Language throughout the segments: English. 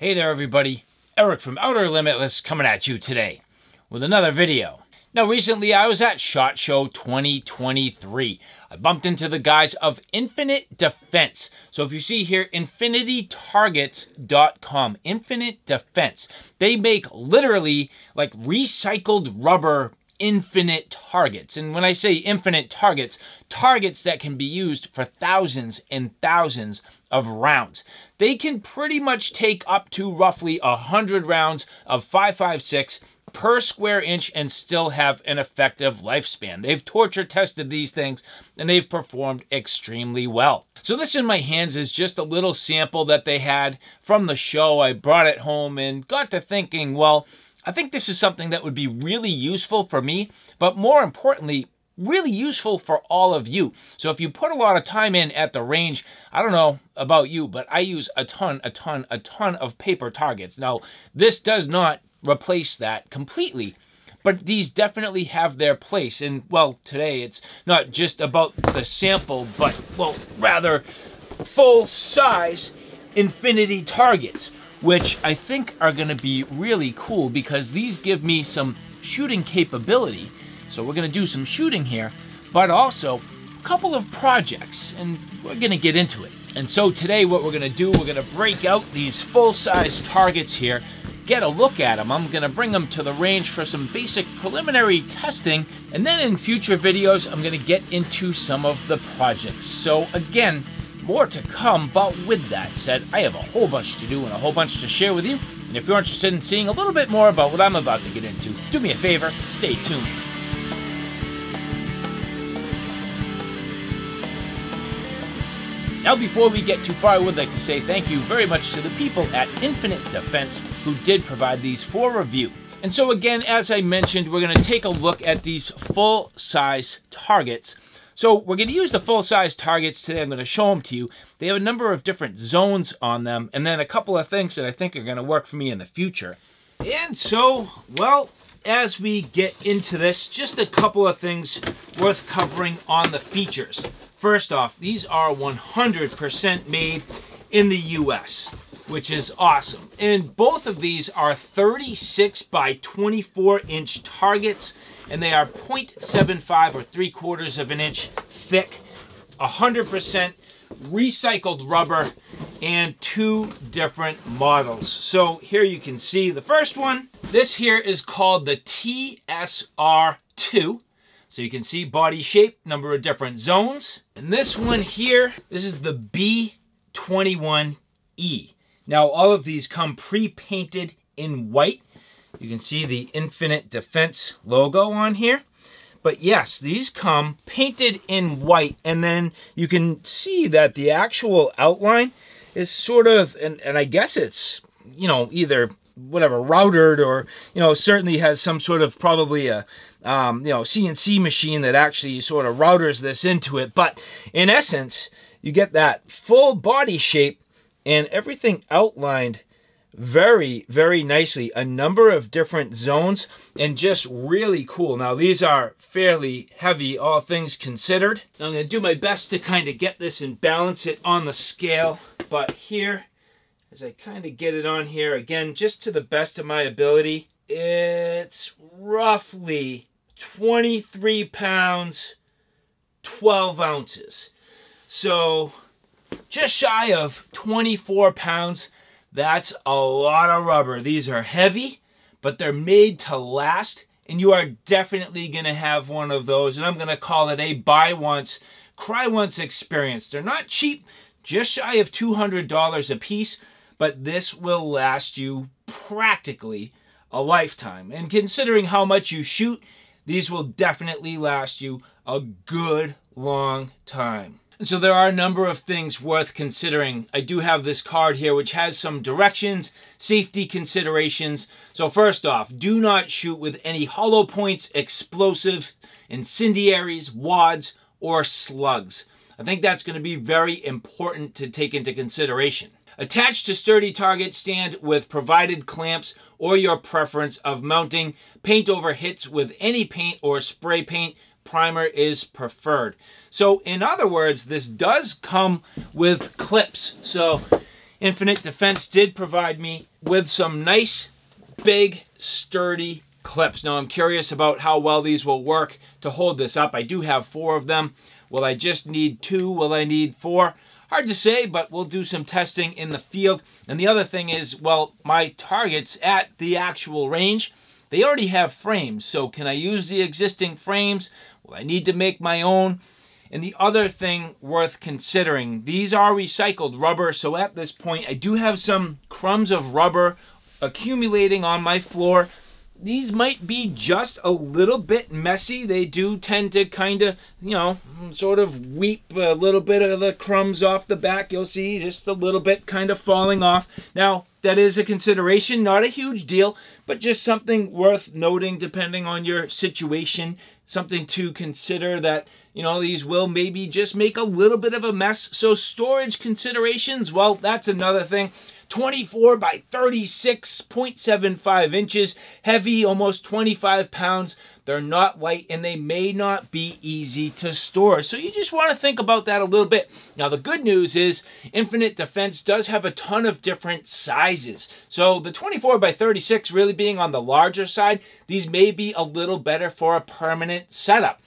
Hey there everybody, Eric from Outer Limitless coming at you today with another video. Now recently I was at SHOT Show 2023. I bumped into the guys of Infinite Defense. So if you see here, infinitytargets.com, Infinite Defense. They make literally like recycled rubber infinite targets. And when I say infinite targets, targets that can be used for thousands and thousands of rounds. They can pretty much take up to roughly 100 rounds of 5.56 per square inch and still have an effective lifespan. They've torture tested these things and they've performed extremely well. So this in my hands is just a little sample that they had from the show. I brought it home and got to thinking, well, I think this is something that would be really useful for me, but more importantly, really useful for all of you. So if you put a lot of time in at the range, I don't know about you, but I use a ton of paper targets. Now, this does not replace that completely, but these definitely have their place. And well, today it's not just about the sample, but well, rather full-size infinity targets, which I think are going to be really cool because these give me some shooting capability. So we're going to do some shooting here, but also a couple of projects, and we're going to get into it. And so today what we're going to do, we're going to break out these full-size targets here, get a look at them. I'm going to bring them to the range for some basic preliminary testing, and then in future videos I'm going to get into some of the projects. So again, more to come, but with that said, I have a whole bunch to do and a whole bunch to share with you. And if you're interested in seeing a little bit more about what I'm about to get into, do me a favor, stay tuned. Now, before we get too far, I would like to say thank you very much to the people at Infinite Defense who did provide these for review. And so again, as I mentioned, we're going to take a look at these full-size targets. So we're going to use the full-size targets today. I'm going to show them to you. They have a number of different zones on them, and then a couple of things that I think are going to work for me in the future. And so, well, as we get into this, just a couple of things worth covering on the features. First off, these are 100% made in the US, which is awesome. And both of these are 36 by 24 inch targets, and they are 0.75 or 3/4 of an inch thick, 100% recycled rubber, and two different models. So here you can see the first one. This here is called the TSR2. So you can see body shape, number of different zones. And this one here, this is the B21E. Now all of these come pre-painted in white. You can see the Infinite Defense logo on here. But yes, these come painted in white, and then you can see that the actual outline is sort of, and I guess it's, you know, either whatever, routed, or, you know, certainly has some sort of probably a, you know, CNC machine that actually sort of routers this into it. But in essence, you get that full body shape and everything outlined very, very nicely. A number of different zones and just really cool. Now, these are fairly heavy, all things considered. I'm going to do my best to kind of get this and balance it on the scale. But here, as I kind of get it on here, again, just to the best of my ability, it's roughly 23 pounds, 12 ounces. So just shy of 24 pounds. That's a lot of rubber. These are heavy, but they're made to last, and you are definitely going to have one of those, and I'm going to call it a buy once, cry once experience. They're not cheap, just shy of $200 a piece, but this will last you practically a lifetime. And considering how much you shoot, these will definitely last you a good long time. And so there are a number of things worth considering. I do have this card here which has some directions, safety considerations. So first off, do not shoot with any hollow points, explosives, incendiaries, wads, or slugs. I think that's going to be very important to take into consideration. Attach to sturdy target stand with provided clamps or your preference of mounting. Paint over hits with any paint or spray paint. Primer is preferred. So in other words, this does come with clips. So Infinite Defense did provide me with some nice, big, sturdy clips. Now I'm curious about how well these will work to hold this up. I do have 4 of them. Will I just need 2? Will I need 4? Hard to say, but we'll do some testing in the field. And the other thing is, well, my targets at the actual range, they already have frames. So can I use the existing frames? Will I need to make my own? And the other thing worth considering, these are recycled rubber. So at this point, I do have some crumbs of rubber accumulating on my floor. These might be just a little bit messy. They do tend to kind of, you know, sort of weep a little bit of the crumbs off the back. You'll see just a little bit kind of falling off. Now, that is a consideration, not a huge deal, but just something worth noting depending on your situation. Something to consider that, you know, these will maybe just make a little bit of a mess. So storage considerations, well, that's another thing. 24 by 36.75 inches, heavy, almost 25 pounds. They're not light and they may not be easy to store. So you just want to think about that a little bit. Now the good news is Infinite Defense does have a ton of different sizes. So the 24 by 36 really being on the larger side, these may be a little better for a permanent setup.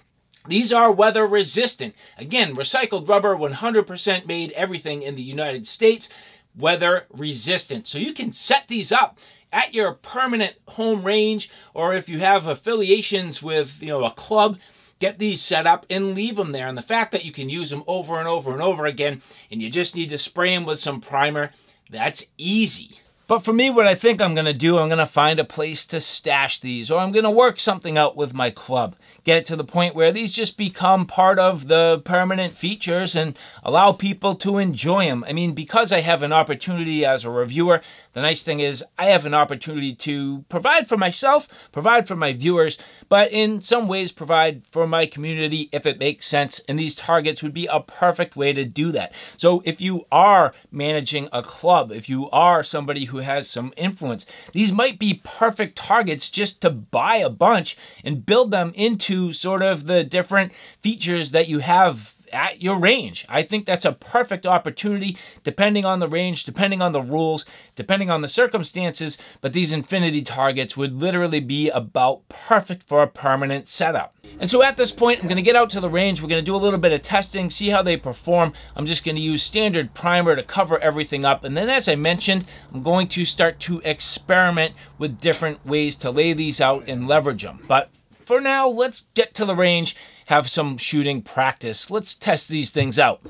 These are weather resistant. Again, recycled rubber, 100% made, everything in the United States. Weather resistant. So you can set these up at your permanent home range, or if you have affiliations with, you know, a club, get these set up and leave them there. And the fact that you can use them over and over and over again, and you just need to spray them with some primer, that's easy. But for me, what I think I'm going to do, I'm going to find a place to stash these, or I'm going to work something out with my club. Get it to the point where these just become part of the permanent features and allow people to enjoy them. I mean, because I have an opportunity as a reviewer, the nice thing is I have an opportunity to provide for myself, provide for my viewers, but in some ways provide for my community if it makes sense. And these targets would be a perfect way to do that. So if you are managing a club, if you are somebody who has some influence, these might be perfect targets just to buy a bunch and build them into sort of the different features that you have at your range. I think that's a perfect opportunity depending on the range, depending on the rules, depending on the circumstances, but these infinity targets would literally be about perfect for a permanent setup. And so at this point, I'm going to get out to the range. We're going to do a little bit of testing, see how they perform. I'm just going to use standard primer to cover everything up. And then as I mentioned, I'm going to start to experiment with different ways to lay these out and leverage them. But for now, let's get to the range, have some shooting practice. Let's test these things out.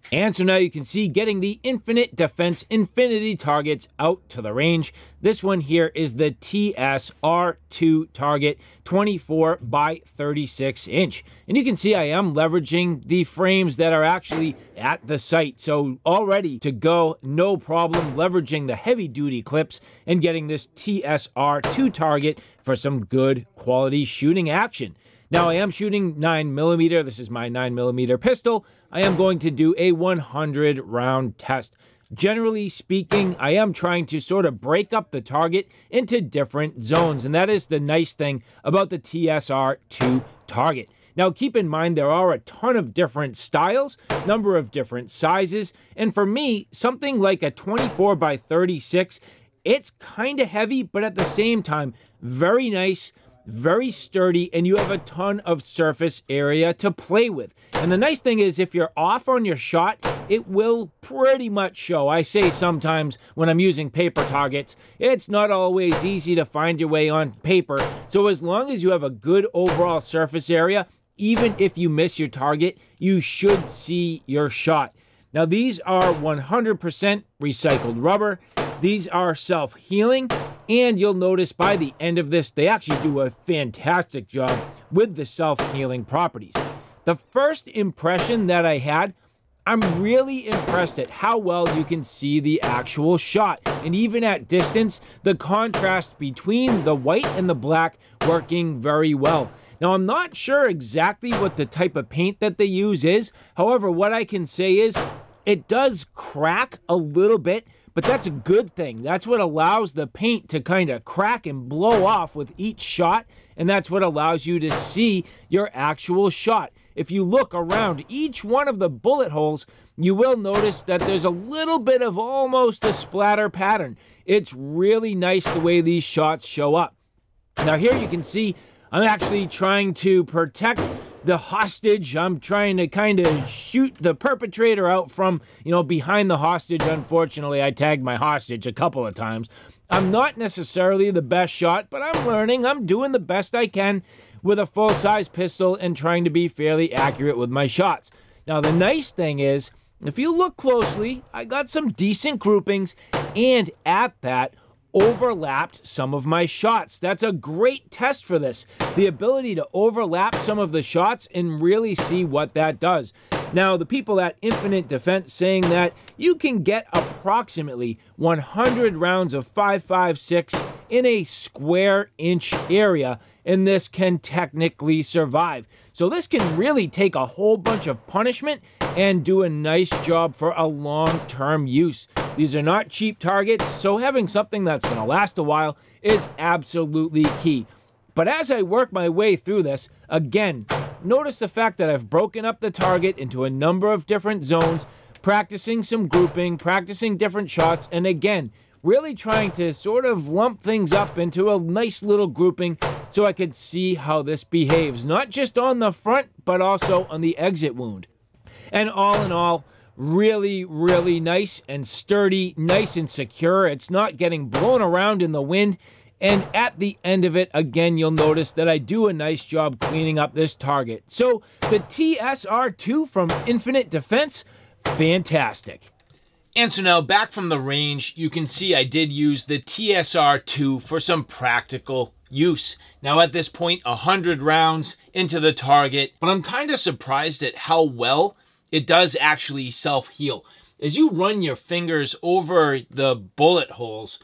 And so now you can see getting the Infinite Defense Infinity targets out to the range. This one here is the TSR2 target, 24 by 36 inch. And you can see I am leveraging the frames that are actually at the site. So all ready to go, no problem, leveraging the heavy duty clips and getting this TSR2 target for some good quality shooting action. Now I am shooting 9mm. This is my 9mm pistol. I am going to do a 100 round test. Generally speaking, I am trying to sort of break up the target into different zones. And that is the nice thing about the TSR2 target. Now keep in mind there are a ton of different styles, number of different sizes. And for me, something like a 24 by 36, it's kind of heavy, but at the same time, very nice, very sturdy, and you have a ton of surface area to play with. And the nice thing is if you're off on your shot, it will pretty much show. I say sometimes when I'm using paper targets, it's not always easy to find your way on paper. So as long as you have a good overall surface area, even if you miss your target, you should see your shot. Now these are 100% recycled rubber. These are self-healing, and you'll notice by the end of this, they actually do a fantastic job with the self-healing properties. The first impression that I had, I'm really impressed at how well you can see the actual shot. And even at distance, the contrast between the white and the black working very well. Now, I'm not sure exactly what the type of paint that they use is. However, what I can say is it does crack a little bit, but that's a good thing. That's what allows the paint to kind of crack and blow off with each shot, and that's what allows you to see your actual shot. If you look around each one of the bullet holes, you will notice that there's a little bit of almost a splatter pattern. It's really nice the way these shots show up. Now here you can see I'm actually trying to protect the hostage. I'm trying to kind of shoot the perpetrator out from, behind the hostage. Unfortunately, I tagged my hostage a couple of times. I'm not necessarily the best shot, but I'm learning. I'm doing the best I can with a full-size pistol and trying to be fairly accurate with my shots. Now, the nice thing is, if you look closely, I got some decent groupings, and at that, overlapped some of my shots. That's a great test for this. The ability to overlap some of the shots and really see what that does. Now, the people at Infinite Defense saying that you can get approximately 100 rounds of 5.56 in a square inch area, and this can technically survive. So this can really take a whole bunch of punishment and do a nice job for a long-term use. These are not cheap targets, so having something that's going to last a while is absolutely key. But as I work my way through this, again, notice the fact that I've broken up the target into a number of different zones, practicing some grouping, practicing different shots, and again, really trying to sort of lump things up into a nice little grouping so I could see how this behaves, not just on the front, but also on the exit wound. And all in all, really, really nice and sturdy, nice and secure. It's not getting blown around in the wind. And at the end of it, again, you'll notice that I do a nice job cleaning up this target. So the TSR2 from Infinite Defense, fantastic. And so now back from the range, you can see I did use the TSR2 for some practical use. Now at this point, 100 rounds into the target, but I'm kind of surprised at how well it does actually self-heal. As you run your fingers over the bullet holes,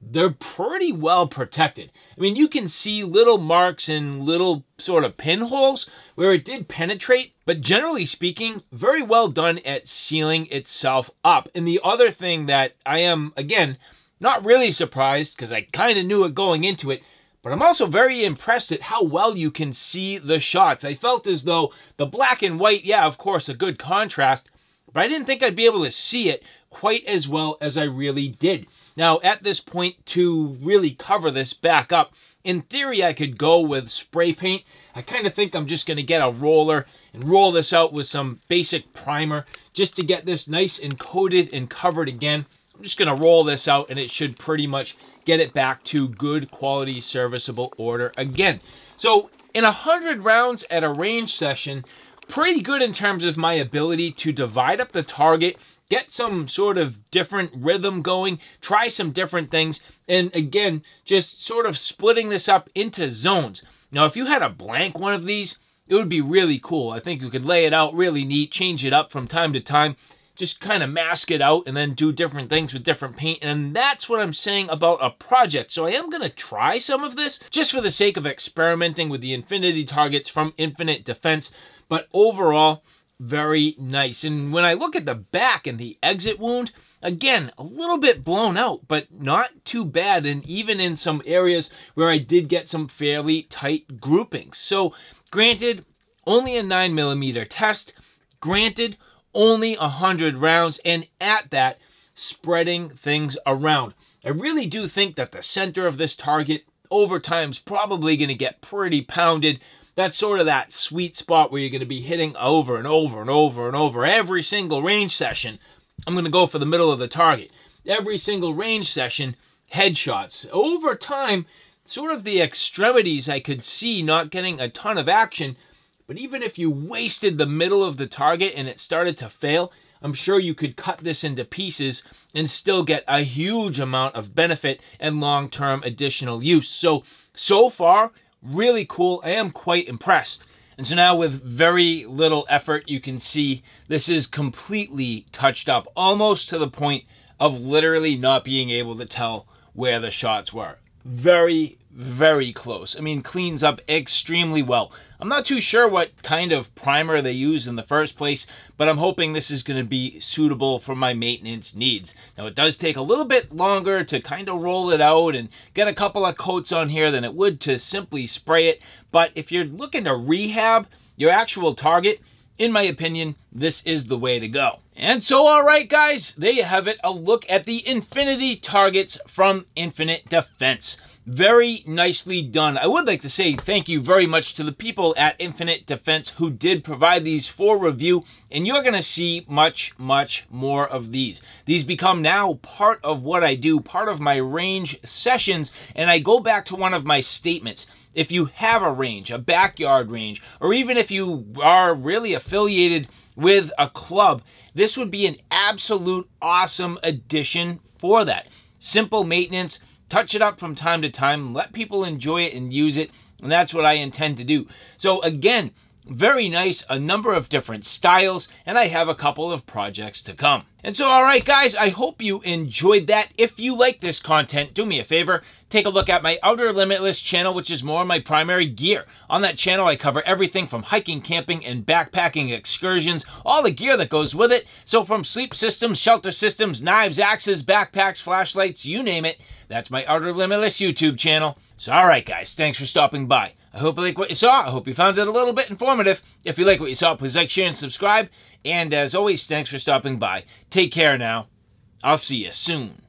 they're pretty well protected. I mean, you can see little marks and little sort of pinholes where it did penetrate, but generally speaking, very well done at sealing itself up. And the other thing that I am, again, not really surprised, because I kind of knew it going into it, but I'm also very impressed at how well you can see the shots. I felt as though the black and white, yeah, of course, a good contrast, but I didn't think I'd be able to see it quite as well as I really did. Now, at this point, to really cover this back up, in theory, I could go with spray paint. I kind of think I'm just going to get a roller and roll this out with some basic primer just to get this nice and coated and covered again. I'm just going to roll this out, and it should pretty much get it back to good quality serviceable order again. So in 100 rounds at a range session, pretty good in terms of my ability to divide up the target, get some sort of different rhythm going, try some different things, and again, just sort of splitting this up into zones. Now, if you had a blank one of these, it would be really cool. I think you could lay it out really neat, change it up from time to time, just kind of mask it out and then do different things with different paint. And that's what I'm saying about a project. So I am going to try some of this just for the sake of experimenting with the infinity targets from Infinite Defense. But overall, very nice. And when I look at the back and the exit wound, again, a little bit blown out, but not too bad. And even in some areas where I did get some fairly tight groupings. So granted, only a 9mm test. Granted, only 100 rounds, and at that, spreading things around. I really do think that the center of this target over time is probably going to get pretty pounded. That's sort of that sweet spot where you're going to be hitting over and over and over and over every single range session. I'm going to go for the middle of the target. Every single range session, headshots. Over time, sort of the extremities I could see not getting a ton of action. But even if you wasted the middle of the target and it started to fail, I'm sure you could cut this into pieces and still get a huge amount of benefit and long-term additional use. So far, really cool. I am quite impressed. And so now with very little effort, you can see this is completely touched up, almost to the point of literally not being able to tell where the shots were. Very, very close. I mean, cleans up extremely well. I'm not too sure what kind of primer they use in the first place, but I'm hoping this is going to be suitable for my maintenance needs. Now, it does take a little bit longer to kind of roll it out and get a couple of coats on here than it would to simply spray it, but if you're looking to rehab your actual target, in my opinion, this is the way to go. And so, all right, guys, there you have it. A look at the Infinity targets from Infinite Defense. Very nicely done. I would like to say thank you very much to the people at Infinite Defense who did provide these for review, and you're going to see much, much more of these. These become now part of what I do, part of my range sessions, and I go back to one of my statements. If you have a range, a backyard range, or even if you are really affiliated with a club, this would be an absolute awesome addition for that. Simple maintenance, touch it up from time to time, let people enjoy it and use it, and that's what I intend to do. So again, very nice, a number of different styles, and I have a couple of projects to come. And so, all right, guys, I hope you enjoyed that. If you like this content, do me a favor, take a look at my Outer Limitless channel, which is more of my primary gear. On that channel, I cover everything from hiking, camping, and backpacking excursions, all the gear that goes with it. So from sleep systems, shelter systems, knives, axes, backpacks, flashlights, you name it, that's my Outer Limitless YouTube channel. So, all right, guys, thanks for stopping by. I hope you like what you saw. I hope you found it a little bit informative. If you like what you saw, please like, share, and subscribe. And as always, thanks for stopping by. Take care now. I'll see you soon.